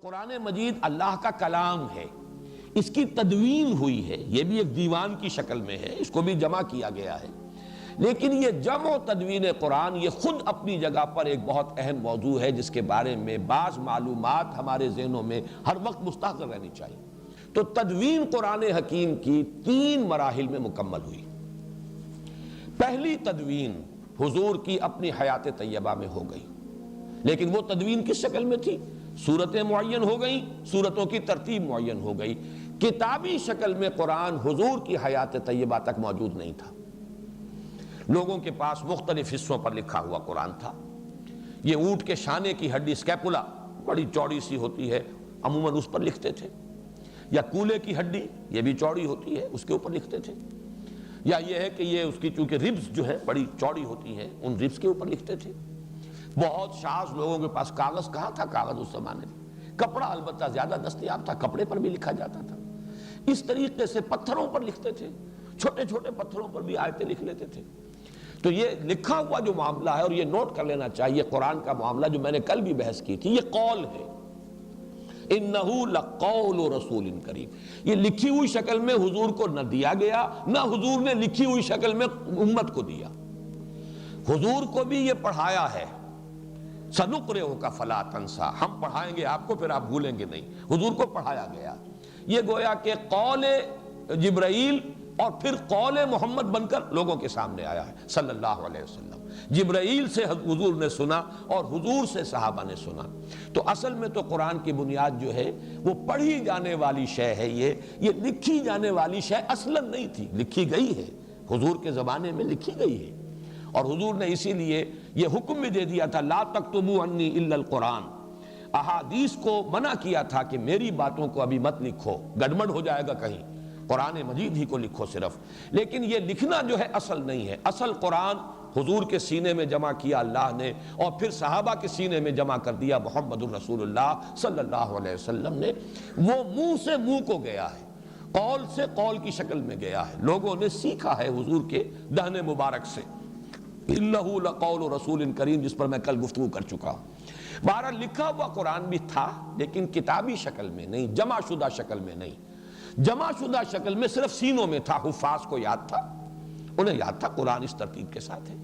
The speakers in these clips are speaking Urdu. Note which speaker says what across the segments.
Speaker 1: قرآن مجید اللہ کا کلام ہے، اس کی تدوین ہوئی ہے، یہ بھی ایک دیوان کی شکل میں ہے، اس کو بھی جمع کیا گیا ہے، لیکن یہ جمع و تدوین قرآن یہ خود اپنی جگہ پر ایک بہت اہم موضوع ہے جس کے بارے میں بعض معلومات ہمارے ذہنوں میں ہر وقت مستحضر رہنی چاہیے۔ تو تدوین قرآن حکیم کی 3 مراحل میں مکمل ہوئی۔ پہلی تدوین حضور کی اپنی حیات طیبہ میں ہو گئی، لیکن وہ تدوین کس شکل میں تھی؟ صورتیں معین ہو گئیں، صورتوں کی ترتیب معین ہو گئی، کتابی شکل میں قرآن حضور کی حیات طیبہ تک موجود نہیں تھا۔ لوگوں کے پاس مختلف حصوں پر لکھا ہوا قرآن تھا۔ یہ اونٹ کے شانے کی ہڈی اسکیپولا بڑی چوڑی سی ہوتی ہے، عموماً اس پر لکھتے تھے، یا کولے کی ہڈی یہ بھی چوڑی ہوتی ہے، اس کے اوپر لکھتے تھے، یا یہ ہے کہ یہ اس کی چونکہ ربز جو ہے بڑی چوڑی ہوتی ہیں، ان ربز کے اوپر لکھتے تھے۔ بہت شاذ لوگوں کے پاس کاغذ کہاں تھا، کاغذ اس زمانے میں، کپڑا البتہ زیادہ دستیاب تھا، کپڑے پر بھی لکھا جاتا تھا۔ اس طریقے سے پتھروں پر لکھتے تھے، چھوٹے چھوٹے پتھروں پر بھی آیتیں لکھ لیتے تھے۔ تو یہ لکھا ہوا جو معاملہ ہے، اور یہ نوٹ کر لینا چاہیے، قرآن کا معاملہ جو میں نے کل بھی بحث کی تھی، یہ قول ہے۔ اِنَّهُ لَقَوْلُ رَسُولٍ کریم، یہ لکھی ہوئی شکل میں حضور کو نہ دیا گیا، نہ حضور نے لکھی ہوئی شکل میں امت کو دیا۔ حضور کو بھی یہ پڑھایا ہے، سَنُقْرِئُكَ فَلَا تَنْسَىٰ، ہم پڑھائیں گے آپ کو پھر آپ بھولیں گے نہیں، حضور کو پڑھایا گیا۔ یہ گویا کہ قول جبرائیل اور پھر قول محمد بن کر لوگوں کے سامنے آیا ہے صلی اللہ علیہ وسلم۔ جبرائیل سے حضور نے سنا اور حضور سے صحابہ نے سنا۔ تو اصل میں تو قرآن کی بنیاد جو ہے وہ پڑھی جانے والی شے ہے، یہ لکھی جانے والی شے اصلاً نہیں تھی، لکھی گئی ہے، حضور کے زمانے میں لکھی گئی ہے، اور حضور نے اسی لیے یہ حکم بھی دے دیا تھا، لا تکتبوا عنی الا القرآن، احادیث کو منع کیا تھا کہ میری باتوں کو ابھی مت لکھو، گڑبڑ ہو جائے گا کہیں، قرآن مجید ہی کو لکھو صرف۔ لیکن یہ لکھنا جو ہے اصل نہیں ہے، اصل قرآن حضور کے سینے میں جمع کیا اللہ نے، اور پھر صحابہ کے سینے میں جمع کر دیا محمد الرسول اللہ صلی اللہ علیہ وسلم نے۔ وہ منہ سے منہ کو گیا ہے، قول سے قول کی شکل میں گیا ہے، لوگوں نے سیکھا ہے حضور کے دہن مبارک سے۔ اِنَّهُ لَقَوْلُ رَسُولٍ کریم، جس پر میں کل گفتگو کر چکا ہوں۔ بہرحال لکھا ہوا قرآن بھی تھا، لیکن کتابی شکل میں نہیں، جمع شدہ شکل میں نہیں۔ جمع شدہ شکل میں صرف سینوں میں تھا، حفاظ کو یاد تھا، انہیں یاد تھا قرآن اس ترتیب کے ساتھ ہے۔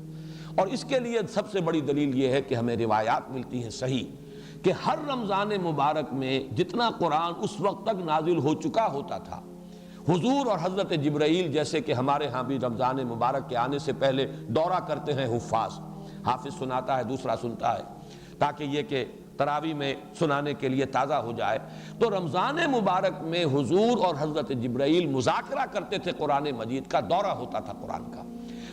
Speaker 1: اور اس کے لیے سب سے بڑی دلیل یہ ہے کہ ہمیں روایات ملتی ہیں صحیح کہ ہر رمضان مبارک میں جتنا قرآن اس وقت تک نازل ہو چکا ہوتا تھا، حضور اور حضرت جبرائیل جیسے کہ ہمارے ہاں بھی رمضان مبارک کے آنے سے پہلے دورہ کرتے ہیں حفاظ، حافظ سناتا ہے، دوسرا سنتا ہے، تاکہ یہ کہ تراویح میں سنانے کے لیے تازہ ہو جائے۔ تو رمضان مبارک میں حضور اور حضرت جبرائیل مذاکرہ کرتے تھے، قرآن مجید کا دورہ ہوتا تھا قرآن کا۔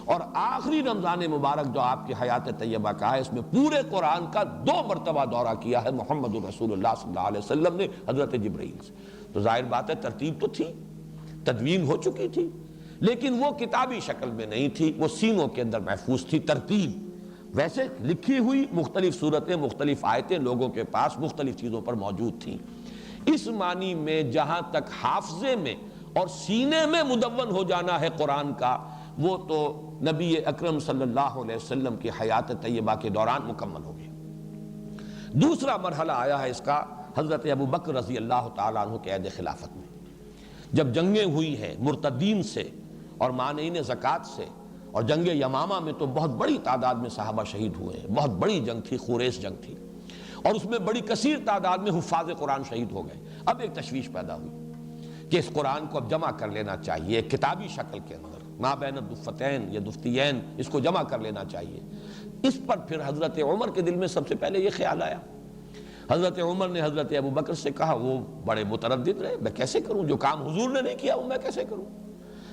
Speaker 1: اور آخری رمضان مبارک جو آپ کی حیات طیبہ کا ہے، اس میں پورے قرآن کا 2 مرتبہ دورہ کیا ہے محمد الرسول اللہ صلی اللہ علیہ وسلم نے حضرت جبرائیل سے۔ تو ظاہر بات ہے ترتیب تو تھی، تدوین ہو چکی تھی، لیکن وہ کتابی شکل میں نہیں تھی، وہ سینوں کے اندر محفوظ تھی ترتیب۔ ویسے لکھی ہوئی مختلف صورتیں، مختلف آیتیں لوگوں کے پاس مختلف چیزوں پر موجود تھیں۔ اس معنی میں جہاں تک حافظے میں اور سینے میں مدون ہو جانا ہے قرآن کا، وہ تو نبی اکرم صلی اللہ علیہ وسلم کی حیات طیبہ کے دوران مکمل ہو گیا۔ دوسرا مرحلہ آیا ہے اس کا حضرت ابوبکر رضی اللہ تعالیٰ عنہ کے عہد خلافت میں، جب جنگیں ہوئی ہیں مرتدین سے اور مانعین زکوٰۃ سے، اور جنگ یمامہ میں تو بہت بڑی تعداد میں صحابہ شہید ہوئے ہیں، بہت بڑی جنگ تھی، خوریس جنگ تھی، اور اس میں بڑی کثیر تعداد میں حفاظ قرآن شہید ہو گئے۔ اب ایک تشویش پیدا ہوئی کہ اس قرآن کو اب جمع کر لینا چاہیے کتابی شکل کے اندر، ما بین الدفتین یا دفتیین، اس کو جمع کر لینا چاہیے۔ اس پر پھر حضرت عمر کے دل میں سب سے پہلے یہ خیال آیا۔ حضرت عمر نے حضرت ابوبکر سے کہا، وہ بڑے متردد رہے، میں کیسے کروں، جو کام حضور نے نہیں کیا وہ میں کیسے کروں؟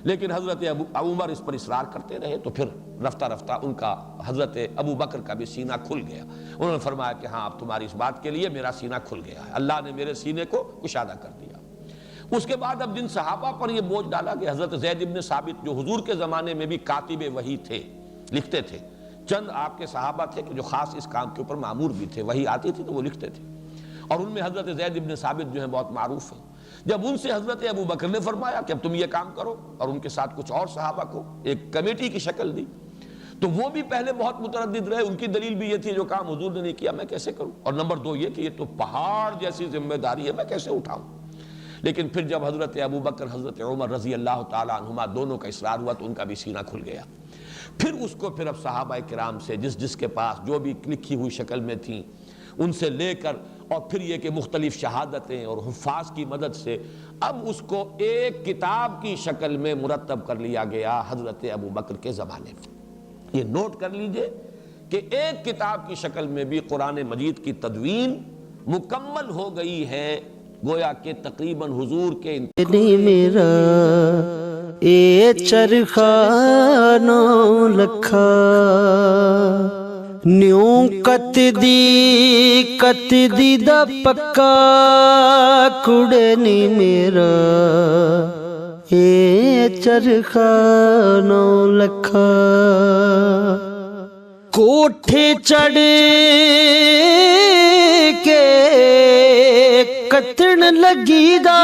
Speaker 1: لیکن حضرت عمر اس پر اصرار کرتے رہے، تو پھر رفتہ رفتہ ان کا حضرت ابوبکر کا بھی سینہ کھل گیا۔ انہوں نے فرمایا کہ ہاں اب تمہاری اس بات کے لیے میرا سینہ کھل گیا ہے، اللہ نے میرے سینے کو کشادہ کر دیا۔ اس کے بعد اب جن صحابہ پر یہ بوجھ ڈالا کہ حضرت زید بن ثابت جو حضور کے زمانے میں بھی کاتب وحی تھے، لکھتے تھے، چند آپ کے صحابہ تھے کہ جو خاص اس کام کے اوپر مامور بھی تھے، وحی آتی تھی تو وہ لکھتے تھے، اور ان میں حضرت زید بن ثابت جو ہیں بہت معروف ہیں۔ جب ان سے حضرت ابوبکر نے فرمایا کہ اب تم یہ کام کرو، اور ان کے ساتھ کچھ اور صحابہ کو ایک کمیٹی کی شکل دی، تو وہ بھی پہلے بہت متردد رہے، ان کی دلیل بھی یہ تھی جو کام حضور نے نہیں کیا میں کیسے کروں، اور نمبر دو یہ کہ یہ تو پہاڑ جیسی ذمہ داری ہے میں کیسے اٹھاؤں۔ لیکن پھر جب حضرت ابو بکر حضرت عمر رضی اللہ تعالیٰ عنہما دونوں کا اصرار ہوا تو ان کا بھی سینہ کھل گیا۔ پھر اس کو پھر اب صحابہ کرام سے جس کے پاس جو بھی لکھی ہوئی شکل میں تھیں ان سے لے کر، اور پھر یہ کہ مختلف شہادتیں اور حفاظ کی مدد سے اب اس کو ایک کتاب کی شکل میں مرتب کر لیا گیا حضرت ابو بکر کے زمانے میں۔ یہ نوٹ کر لیجئے کہ ایک کتاب کی شکل میں بھی قرآن مجید کی تدوین مکمل ہو گئی ہے، گویا کہ تقریباً حضور کے
Speaker 2: میرا اے چرخا نو لکھا نیوں کت دی دا پکا کڑے نی میرا اے چرخا نو لکھا کوٹھے چڑھ کے کتن لگی دا